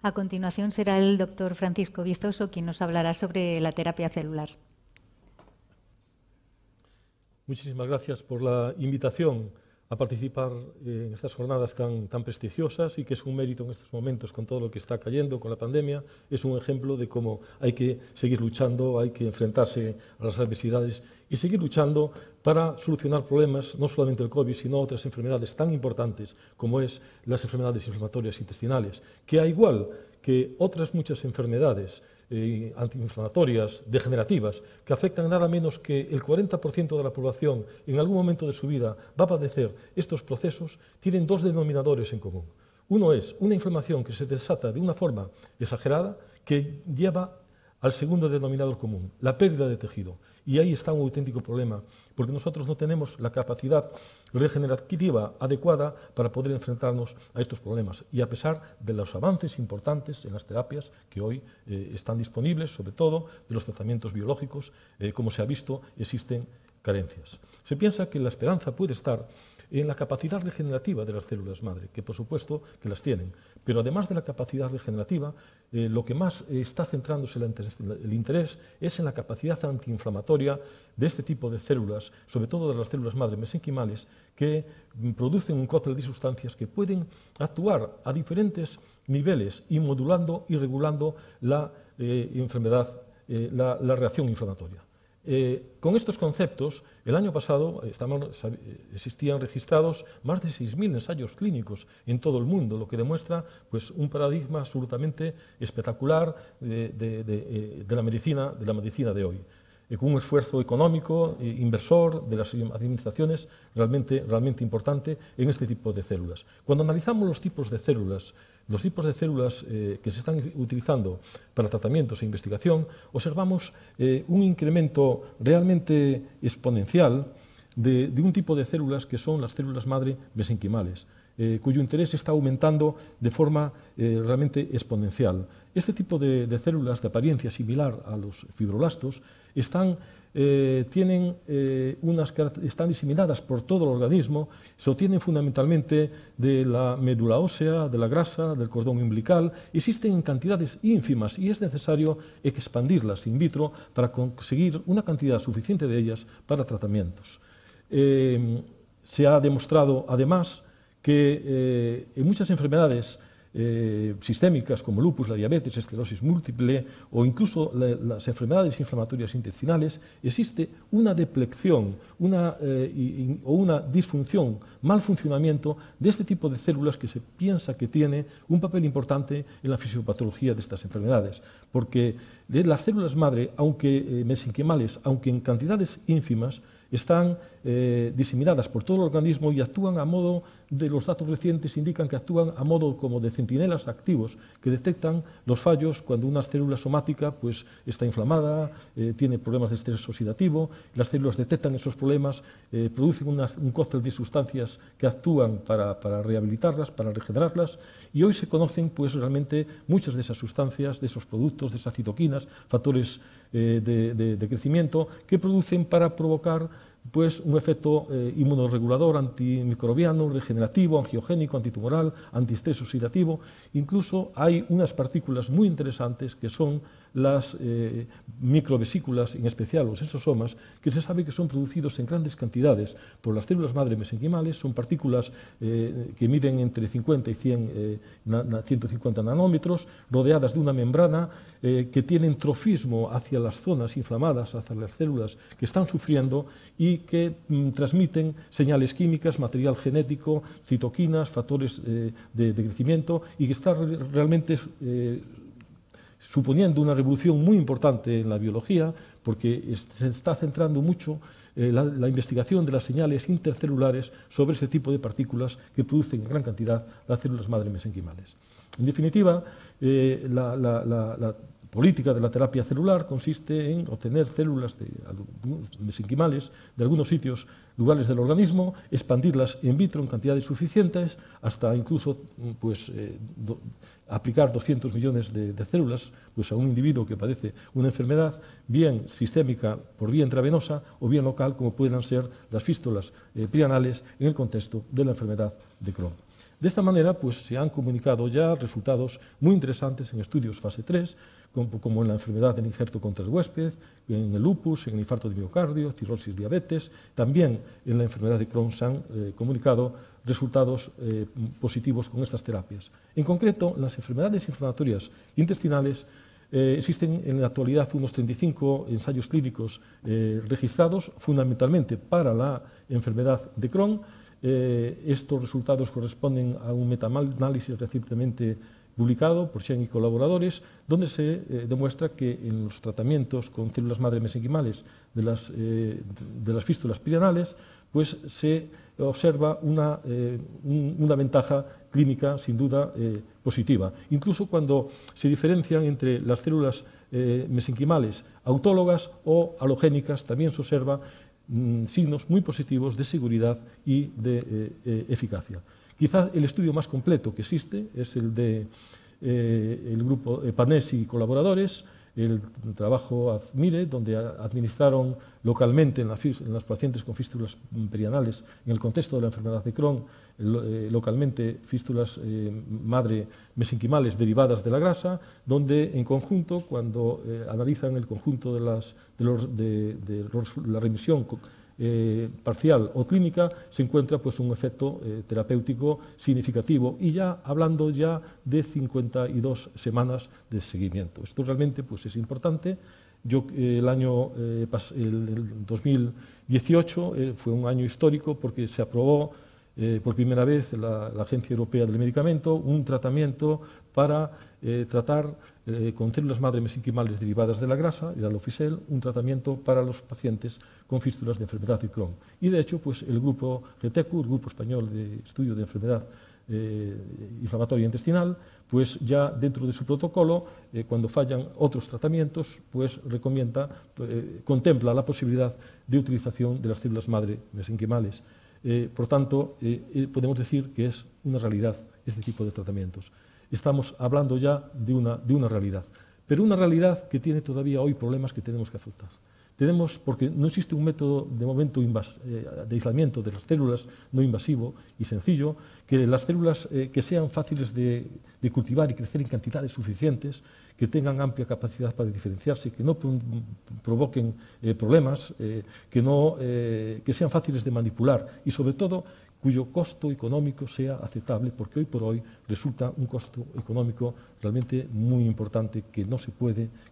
A continuación será el doctor Francisco Vizoso quien nos hablará sobre la terapia celular. Muchísimas gracias por la invitación a participar en estas jornadas tan prestigiosas y que es un mérito en estos momentos con todo lo que está cayendo, con la pandemia. Es un ejemplo de cómo hay que seguir luchando, hay que enfrentarse a las adversidades y seguir luchando para solucionar problemas, no solamente el COVID, sino otras enfermedades tan importantes como es las enfermedades inflamatorias intestinales, que al igual que otras muchas enfermedades antiinflamatorias, degenerativas, que afectan nada menos que el 40% de la población en algún momento de su vida va a padecer estos procesos, tienen dos denominadores en común. Uno es una inflamación que se desata de una forma exagerada que lleva al segundo denominador común, la pérdida de tejido. Y ahí está un auténtico problema, porque nosotros no tenemos la capacidad regenerativa adecuada para poder enfrentarnos a estos problemas. Y a pesar de los avances importantes en las terapias que hoy están disponibles, sobre todo de los tratamientos biológicos, como se ha visto, existen carencias. Se piensa que la esperanza puede estar en la capacidad regenerativa de las células madre, que por supuesto que las tienen, pero además de la capacidad regenerativa, lo que más está centrándose el interés es en la capacidad antiinflamatoria de este tipo de células, sobre todo de las células madre mesenquimales, que producen un cóctel de sustancias que pueden actuar a diferentes niveles y modulando y regulando la enfermedad, la reacción inflamatoria. Con estos conceptos, el año pasado existían registrados más de 6.000 ensayos clínicos en todo el mundo, lo que demuestra pues, un paradigma absolutamente espectacular de la medicina de hoy, con un esfuerzo económico, inversor de las administraciones realmente importante en este tipo de células. Cuando analizamos los tipos de células que se están utilizando para tratamientos e investigación, observamos un incremento realmente exponencial de un tipo de células que son las células madre mesenquimales, cuyo interés está aumentando de forma realmente exponencial. Este tipo de células de apariencia similar a los fibroblastos están diseminadas por todo el organismo, se obtienen fundamentalmente de la médula ósea, de la grasa, del cordón umbilical, existen en cantidades ínfimas y es necesario expandirlas in vitro para conseguir una cantidad suficiente de ellas para tratamientos. Se ha demostrado además que en muchas enfermedades sistémicas como lupus, la diabetes, esclerosis múltiple o incluso las enfermedades inflamatorias intestinales, existe una deplección o una disfunción, mal funcionamiento de este tipo de células que se piensa que tiene un papel importante en la fisiopatología de estas enfermedades, porque las células madre, aunque mesenquimales, aunque en cantidades ínfimas, están diseminadas por todo el organismo y actúan a modo, de los datos recientes indican que actúan a modo como de centinelas activos que detectan los fallos cuando una célula somática pues, está inflamada, tiene problemas de estrés oxidativo, las células detectan esos problemas, producen un cóctel de sustancias que actúan para rehabilitarlas, para regenerarlas, y hoy se conocen pues, realmente muchas de esas sustancias, de esos productos, de esas citoquinas, factores de crecimiento que producen para provocar pues, un efecto inmunoregulador, antimicrobiano, regenerativo, angiogénico, antitumoral, antiestrés oxidativo. Incluso hay unas partículas muy interesantes que son las microvesículas, en especial los exosomas, que se sabe que son producidos en grandes cantidades por las células madre mesenquimales. Son partículas que miden entre 50 y 150 nanómetros, rodeadas de una membrana que tienen trofismo hacia las zonas inflamadas, hacia las células que están sufriendo y que transmiten señales químicas, material genético, citoquinas, factores de crecimiento y que está realmente suponiendo una revolución muy importante en la biología porque se está centrando mucho la investigación de las señales intercelulares sobre este tipo de partículas que producen en gran cantidad las células madre mesenquimales. En definitiva, la política de la terapia celular consiste en obtener células mesenquimales de algunos sitios, lugares del organismo, expandirlas in vitro en cantidades suficientes, hasta incluso pues, aplicar 200 millones de células pues, a un individuo que padece una enfermedad, bien sistémica por vía intravenosa o bien local, como puedan ser las fístulas prianales en el contexto de la enfermedad de Crohn. De esta manera, pues, se han comunicado ya resultados muy interesantes en estudios fase 3, como en la enfermedad del injerto contra el huésped, en el lupus, en el infarto de miocardio, cirrosis, diabetes. También en la enfermedad de Crohn se han comunicado resultados positivos con estas terapias. En concreto, en las enfermedades inflamatorias intestinales existen en la actualidad unos 35 ensayos clínicos registrados, fundamentalmente para la enfermedad de Crohn. Estos resultados corresponden a un metaanálisis recientemente publicado por Chen y colaboradores, donde se demuestra que en los tratamientos con células madre mesenquimales de las fístulas perianales, pues se observa una ventaja clínica sin duda positiva. Incluso cuando se diferencian entre las células mesenquimales autólogas o halogénicas, también se observa signos muy positivos de seguridad y de eficacia. Quizá el estudio más completo que existe es el de el grupo Panés y colaboradores, el trabajo ADMIRE, donde administraron localmente en las pacientes con fístulas perianales, en el contexto de la enfermedad de Crohn, localmente fístulas madre mesenquimales derivadas de la grasa, donde en conjunto, cuando analizan el conjunto de la remisión parcial o clínica, se encuentra pues un efecto terapéutico significativo, y ya hablando ya de 52 semanas de seguimiento. Esto realmente pues es importante. El 2018 fue un año histórico porque se aprobó por primera vez la Agencia Europea del Medicamento un tratamiento para tratar con células madre mesenquimales derivadas de la grasa, el Alofisel, un tratamiento para los pacientes con fístulas de enfermedad de Crohn. Y de hecho, pues el grupo GETECU, el Grupo Español de Estudio de Enfermedad Inflamatoria Intestinal, pues ya dentro de su protocolo, cuando fallan otros tratamientos, pues contempla la posibilidad de utilización de las células madre mesenquimales. Por tanto, podemos decir que es una realidad este tipo de tratamientos. Estamos hablando ya de una realidad, pero una realidad que tiene todavía hoy problemas que tenemos que afrontar. Porque no existe un método de momento de aislamiento de las células no invasivo y sencillo, que las células que sean fáciles de cultivar y crecer en cantidades suficientes, que tengan amplia capacidad para diferenciarse, que no provoquen problemas, que sean fáciles de manipular y, sobre todo, cuyo costo económico sea aceptable, porque hoy por hoy resulta un costo económico realmente muy importante que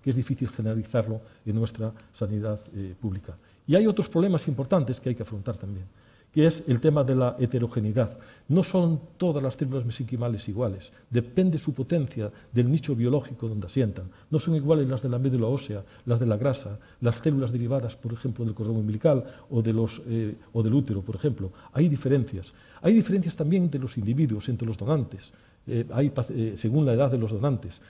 es difícil generalizarlo en nuestra sanidad pública. Y hay otros problemas importantes que hay que afrontar también, que es el tema de la heterogeneidad. No son todas las células mesenquimales iguales, depende su potencia del nicho biológico donde asientan. No son iguales las de la médula ósea, las de la grasa, las células derivadas, por ejemplo, del cordón umbilical o del útero, por ejemplo. Hay diferencias. Hay diferencias también entre los individuos, entre los donantes, según la edad de los donantes.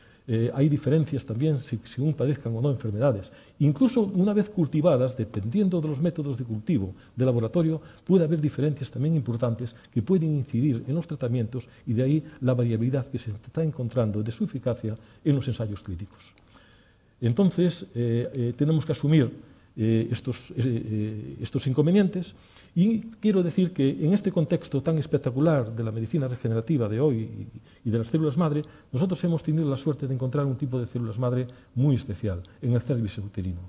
Hay diferencias también según padezcan o no enfermedades. Incluso una vez cultivadas, dependiendo de los métodos de cultivo de laboratorio, puede haber diferencias también importantes que pueden incidir en los tratamientos, y de ahí la variabilidad que se está encontrando de su eficacia en los ensayos clínicos. Entonces, tenemos que asumir estos inconvenientes, y quiero decir que en este contexto tan espectacular de la medicina regenerativa de hoy y de las células madre, nosotros hemos tenido la suerte de encontrar un tipo de células madre muy especial en el cérvix uterino,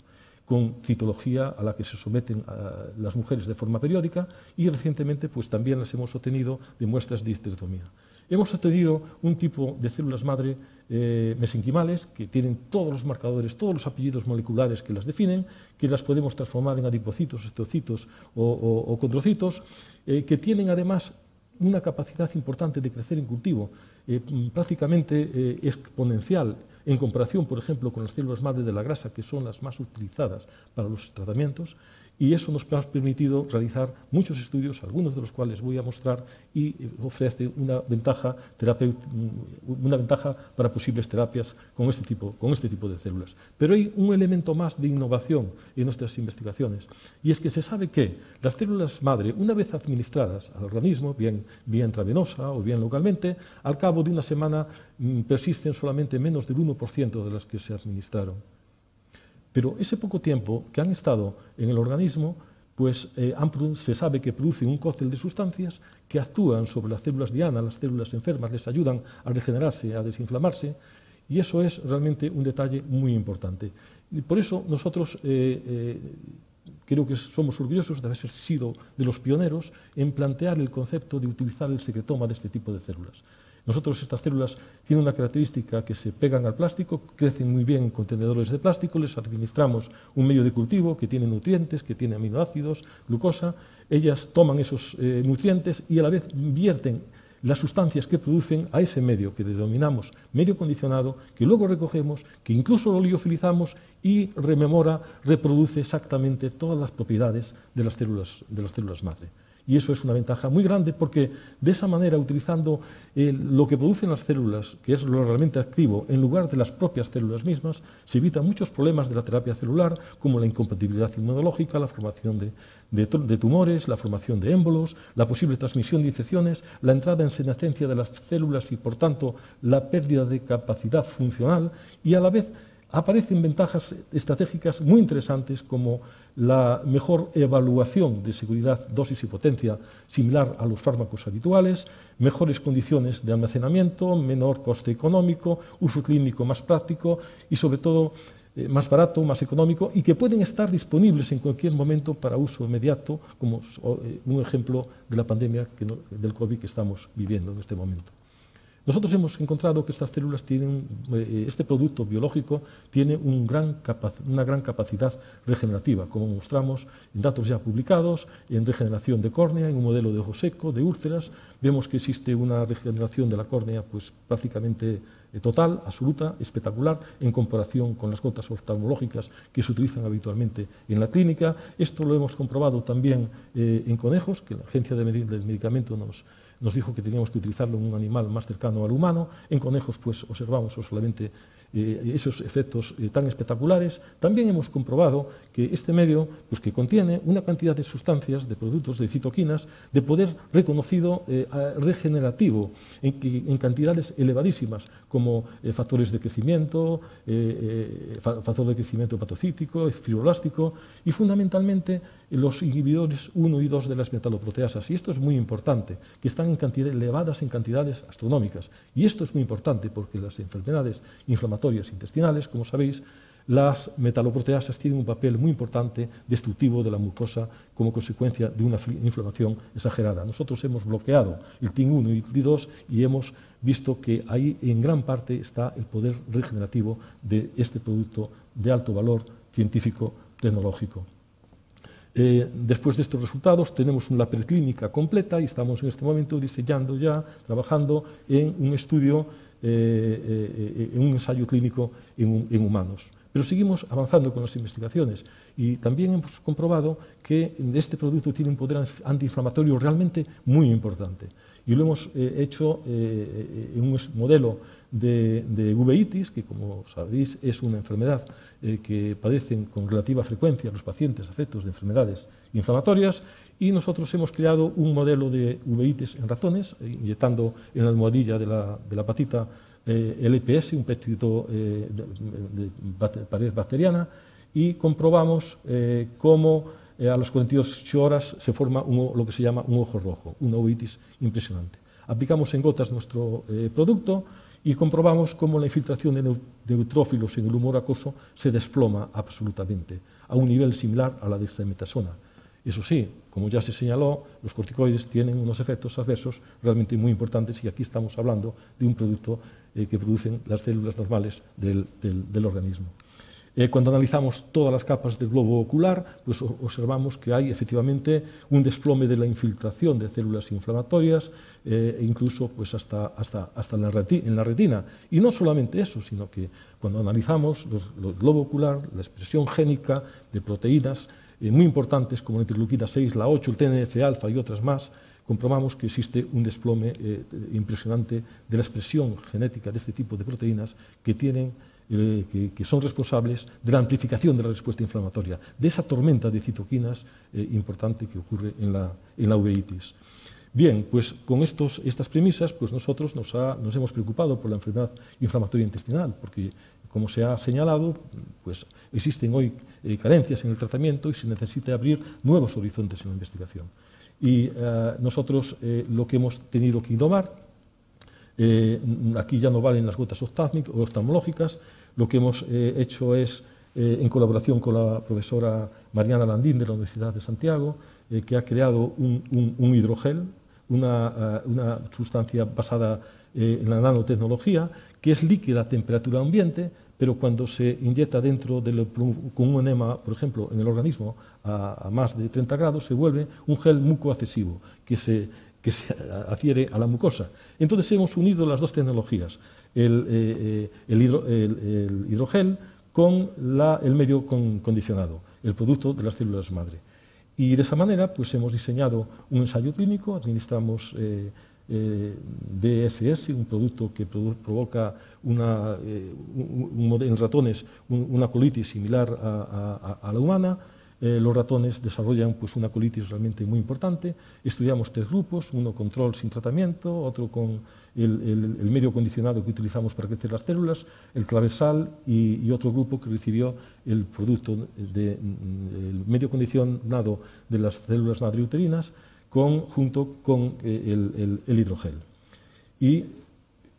con citología a la que se someten a las mujeres de forma periódica, y recientemente pues también las hemos obtenido de muestras de histerectomía. Hemos obtenido un tipo de células madre mesenquimales que tienen todos los marcadores, todos los apellidos moleculares que las definen, que las podemos transformar en adipocitos, estrocitos o condrocitos, que tienen además una capacidad importante de crecer en cultivo, prácticamente exponencial, en comparación, por ejemplo, con las células madre de la grasa, que son las más utilizadas para los tratamientos, y eso nos ha permitido realizar muchos estudios, algunos de los cuales voy a mostrar, y ofrece una ventaja para posibles terapias con este tipo de células. Pero hay un elemento más de innovación en nuestras investigaciones, y es que se sabe que las células madre, una vez administradas al organismo, bien vía intravenosa o bien localmente, al cabo de una semana persisten solamente menos del 1% de las que se administraron. Pero ese poco tiempo que han estado en el organismo pues se sabe que producen un cóctel de sustancias que actúan sobre las células diana, las células enfermas, les ayudan a regenerarse, a desinflamarse, y eso es realmente un detalle muy importante. Y por eso nosotros creo que somos orgullosos de haber sido de los pioneros en plantear el concepto de utilizar el secretoma de este tipo de células. Nosotros estas células tienen una característica que se pegan al plástico, crecen muy bien en contenedores de plástico, les administramos un medio de cultivo que tiene nutrientes, que tiene aminoácidos, glucosa, ellas toman esos nutrientes y a la vez vierten las sustancias que producen a ese medio que denominamos medio condicionado, que luego recogemos, que incluso lo liofilizamos y reproduce exactamente todas las propiedades de las células madre. Y eso es una ventaja muy grande porque de esa manera, utilizando lo que producen las células, que es lo realmente activo, en lugar de las propias células mismas, se evitan muchos problemas de la terapia celular, como la incompatibilidad inmunológica, la formación de tumores, la formación de émbolos, la posible transmisión de infecciones, la entrada en senescencia de las células y, por tanto, la pérdida de capacidad funcional, y a la vez aparecen ventajas estratégicas muy interesantes como la mejor evaluación de seguridad, dosis y potencia similar a los fármacos habituales, mejores condiciones de almacenamiento, menor coste económico, uso clínico más práctico y sobre todo más barato, más económico y que pueden estar disponibles en cualquier momento para uso inmediato, como un ejemplo de la pandemia del COVID que estamos viviendo en este momento. Nosotros hemos encontrado que estas células tienen, este producto biológico tiene una gran capacidad regenerativa, como mostramos en datos ya publicados, en regeneración de córnea, en un modelo de ojo seco, de úlceras. Vemos que existe una regeneración de la córnea pues, prácticamente total, absoluta, espectacular, en comparación con las gotas oftalmológicas que se utilizan habitualmente en la clínica. Esto lo hemos comprobado también en conejos, que la Agencia del Medicamento nos dijo que teníamos que utilizarlo en un animal más cercano al humano. En conejos pues observamos solamente esos efectos tan espectaculares. También hemos comprobado que este medio pues, que contiene una cantidad de sustancias, de productos, de citoquinas, de poder reconocido regenerativo en cantidades elevadísimas, como factores de crecimiento, factor de crecimiento hepatocítico, fibroblástico y fundamentalmente los inhibidores 1 y 2 de las metaloproteasas. Y esto es muy importante, que están elevadas en cantidades astronómicas. Y esto es muy importante porque las enfermedades inflamatorias intestinales, como sabéis, las metaloproteasas tienen un papel muy importante destructivo de la mucosa como consecuencia de una inflamación exagerada. Nosotros hemos bloqueado el TIM1 y el TIM2 y hemos visto que ahí en gran parte está el poder regenerativo de este producto de alto valor científico tecnológico. Después de estos resultados tenemos una preclínica completa y estamos en este momento diseñando ya, trabajando en un estudio, en un ensayo clínico en humanos. Pero seguimos avanzando con las investigaciones y también hemos comprobado que este producto tiene un poder antiinflamatorio realmente muy importante. Y lo hemos hecho en un modelo de uveitis, que como sabéis es una enfermedad que padecen con relativa frecuencia los pacientes afectos de enfermedades inflamatorias, y nosotros hemos creado un modelo de uveitis en ratones, inyectando en la almohadilla de la patita el EPS, un péptido de pared bacteriana, y comprobamos cómo a las 48 horas se forma lo que se llama un ojo rojo, una uveitis impresionante. Aplicamos en gotas nuestro producto y comprobamos cómo la infiltración de neutrófilos en el humor acuoso se desploma absolutamente, a un nivel similar a la de dexametasona. Eso sí, como ya se señaló, los corticoides tienen unos efectos adversos realmente muy importantes y aquí estamos hablando de un producto que producen las células normales del organismo. Cuando analizamos todas las capas del globo ocular, pues observamos que hay efectivamente un desplome de la infiltración de células inflamatorias, incluso pues hasta en la retina. Y no solamente eso, sino que cuando analizamos el globo ocular, la expresión génica de proteínas muy importantes como la interleuquina 6, la 8, el TNF-alfa y otras más, comprobamos que existe un desplome impresionante de la expresión genética de este tipo de proteínas que son responsables de la amplificación de la respuesta inflamatoria, de esa tormenta de citoquinas importante que ocurre en la uveitis. Bien, pues con estas premisas, pues nosotros nos hemos preocupado por la enfermedad inflamatoria intestinal, porque como se ha señalado, pues existen hoy carencias en el tratamiento y se necesita abrir nuevos horizontes en la investigación. Y nosotros lo que hemos tenido que innovar, aquí ya no valen las gotas oftalmológicas, lo que hemos hecho es, en colaboración con la profesora Mariana Landín de la Universidad de Santiago, que ha creado un hidrogel, una sustancia basada en la nanotecnología, que es líquida a temperatura ambiente, pero cuando se inyecta dentro con un enema, por ejemplo, en el organismo a más de 30 grados, se vuelve un gel mucoadhesivo que se adhiere a la mucosa. Entonces hemos unido las dos tecnologías, el hidrogel con el medio condicionado, el producto de las células madre. Y de esa manera pues hemos diseñado un ensayo clínico, administramos DSS, un producto que provoca en ratones una colitis similar a la humana. Los ratones desarrollan pues, una colitis realmente muy importante. Estudiamos 3 grupos, uno control sin tratamiento, otro con el medio condicionado que utilizamos para crecer las células, el clavesal y otro grupo que recibió el producto del medio condicionado de las células madreuterinas junto con el hidrogel. Y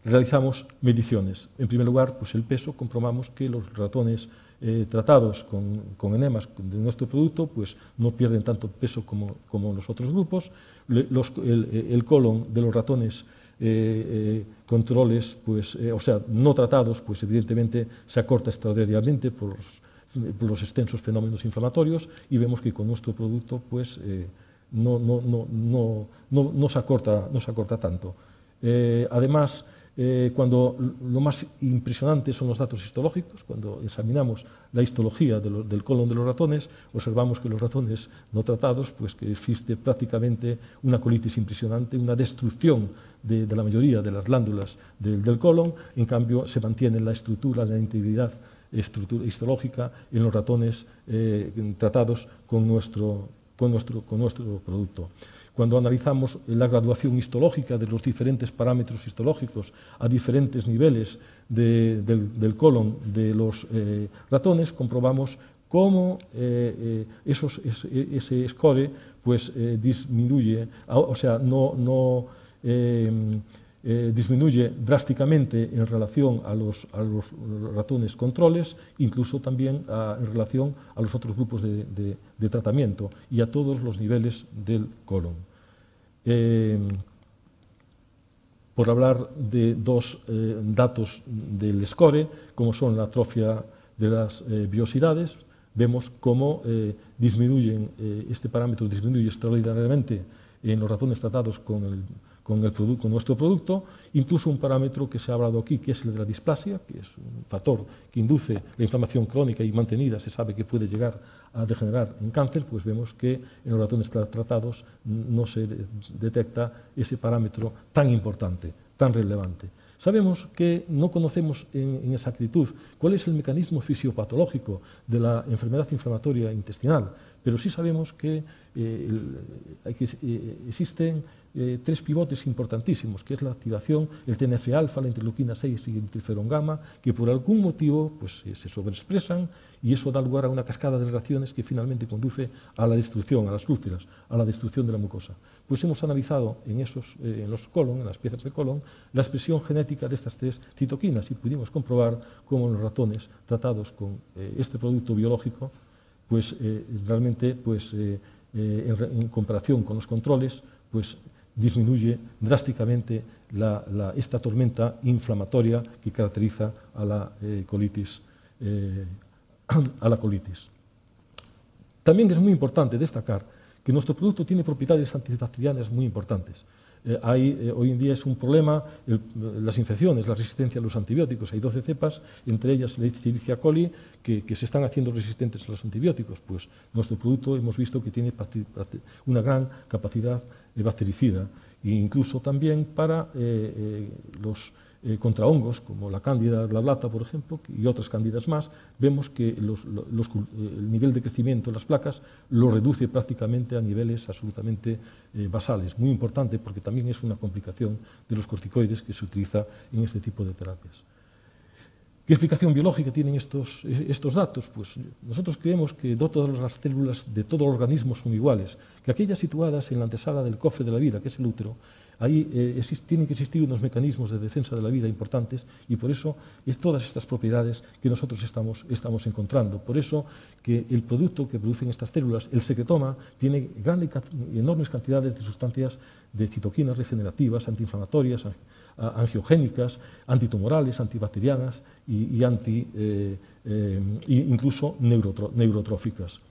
realizamos mediciones. En primer lugar, pues el peso, comprobamos que los ratones tratados con enemas de nuestro producto pues no pierden tanto peso como los otros grupos. El colon de los ratones controles, pues, o sea, no tratados, pues evidentemente se acorta extraordinariamente por los extensos fenómenos inflamatorios y vemos que con nuestro producto pues, no se acorta tanto. Además, cuando lo más impresionante son los datos histológicos, cuando examinamos la histología del colon de los ratones, observamos que los ratones no tratados, pues que existe prácticamente una colitis impresionante, una destrucción de la mayoría de las glándulas del colon, en cambio se mantiene la estructura, la integridad histológica en los ratones tratados con nuestro producto. Cuando analizamos la graduación histológica de los diferentes parámetros histológicos a diferentes niveles del colon de los ratones, comprobamos cómo ese score pues, disminuye, o sea, disminuye drásticamente en relación a los ratones controles, incluso también en relación a los otros grupos de tratamiento y a todos los niveles del colon. Por hablar de 2 datos del score, como son la atrofia de las vellosidades, vemos cómo este parámetro disminuye extraordinariamente en los ratones tratados con nuestro producto, incluso un parámetro que se ha hablado aquí, que es el de la displasia, que es un factor que induce la inflamación crónica y mantenida, se sabe que puede llegar a degenerar en cáncer, pues vemos que en los ratones tratados no se detecta ese parámetro tan importante, tan relevante. Sabemos que no conocemos en exactitud cuál es el mecanismo fisiopatológico de la enfermedad inflamatoria intestinal, pero sí sabemos que existen 3 pivotes importantísimos, que es la activación, el TNF-alfa, la interleuquina 6 y el interferón gamma, que por algún motivo pues, se sobreexpresan y eso da lugar a una cascada de reacciones que finalmente conduce a la destrucción, a las úlceras, a la destrucción de la mucosa. Pues hemos analizado en los colon, en las piezas de colon, la expresión genética de estas 3 citoquinas y pudimos comprobar cómo en los ratones tratados con este producto biológico, pues realmente pues, en comparación con los controles, pues disminuye drásticamente esta tormenta inflamatoria que caracteriza a la colitis. También es muy importante destacar que nuestro producto tiene propiedades antibacterianas muy importantes. Hoy en día es un problema las infecciones, la resistencia a los antibióticos. Hay 12 cepas, entre ellas la Escherichia coli, que se están haciendo resistentes a los antibióticos. Pues nuestro producto hemos visto que tiene una gran capacidad bactericida e incluso también para los contra hongos, como la cándida glablata, por ejemplo, y otras cándidas más, vemos que el nivel de crecimiento de las placas lo reduce prácticamente a niveles absolutamente basales. Muy importante porque también es una complicación de los corticoides que se utiliza en este tipo de terapias. ¿Qué explicación biológica tienen estos datos? Pues nosotros creemos que no todas las células de todo el organismo son iguales, que aquellas situadas en la antesala del cofre de la vida, que es el útero, ahí tienen que existir unos mecanismos de defensa de la vida importantes y por eso es todas estas propiedades que nosotros estamos encontrando. Por eso que el producto que producen estas células, el secretoma, tiene enormes cantidades de sustancias de citoquinas regenerativas, antiinflamatorias, angiogénicas, antitumorales, antibacterianas y incluso neurotróficas.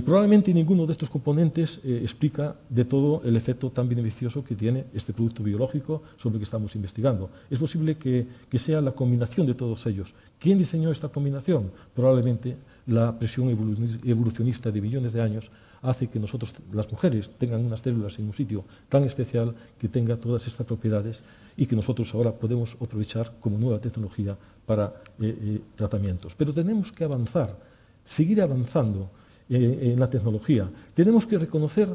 Probablemente ninguno de estos componentes explica de todo el efecto tan beneficioso que tiene este producto biológico sobre el que estamos investigando. Es posible que sea la combinación de todos ellos. ¿Quién diseñó esta combinación? Probablemente la presión evolucionista de millones de años hace que nosotros, las mujeres, tengan unas células en un sitio tan especial que tenga todas estas propiedades y que nosotros ahora podemos aprovechar como nueva tecnología para tratamientos. Pero tenemos que avanzar, seguir avanzando en la tecnología. Tenemos que reconocer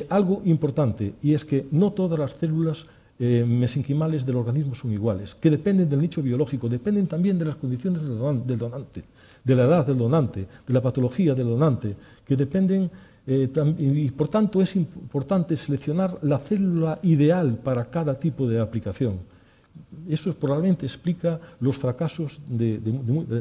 algo importante, y es que no todas las células mesenquimales del organismo son iguales, que dependen del nicho biológico, dependen también de las condiciones del donante, de la edad del donante, de la patología del donante, que dependen, y por tanto es importante seleccionar la célula ideal para cada tipo de aplicación. Eso probablemente explica los fracasos de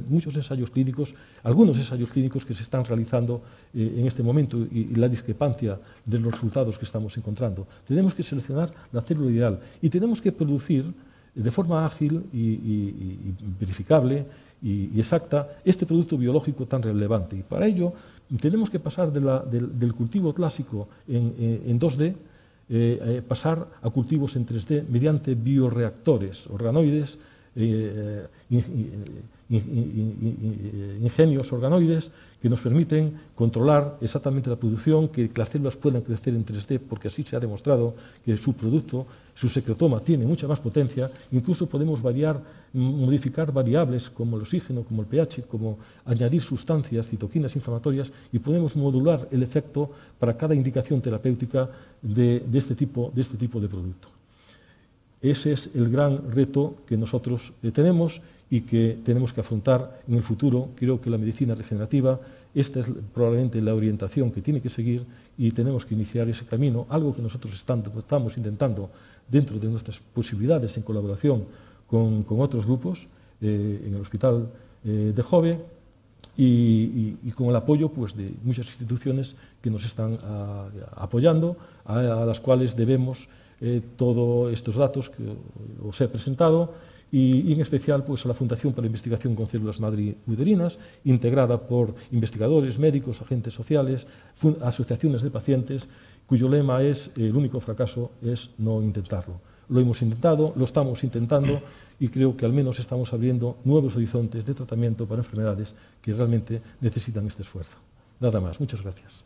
muchos ensayos clínicos, algunos ensayos clínicos que se están realizando en este momento y la discrepancia de los resultados que estamos encontrando. Tenemos que seleccionar la célula ideal y tenemos que producir de forma ágil y verificable y exacta este producto biológico tan relevante. Y para ello tenemos que pasar del cultivo clásico en 2D, pasar a cultivos en 3D mediante bioreactores, organoides, ingenios organoides que nos permiten controlar exactamente la producción, que las células puedan crecer en 3D, porque así se ha demostrado que su producto, su secretoma, tiene mucha más potencia. Incluso podemos modificar variables como el oxígeno, como el pH, como añadir sustancias, citoquinas inflamatorias, y podemos modular el efecto para cada indicación terapéutica de este tipo de producto. Ese es el gran reto que nosotros tenemos y que tenemos que afrontar en el futuro. Creo que la medicina regenerativa, esta es probablemente la orientación que tiene que seguir y tenemos que iniciar ese camino, algo que nosotros estamos intentando dentro de nuestras posibilidades en colaboración con otros grupos en el Hospital de Jove y con el apoyo pues, de muchas instituciones que nos están apoyando, a las cuales debemos todos estos datos que os he presentado y en especial pues, a la Fundación para Investigación con Células Madre Uterinas, integrada por investigadores, médicos, agentes sociales, asociaciones de pacientes, cuyo lema es el único fracaso es no intentarlo. Lo hemos intentado, lo estamos intentando y creo que al menos estamos abriendo nuevos horizontes de tratamiento para enfermedades que realmente necesitan este esfuerzo. Nada más, muchas gracias.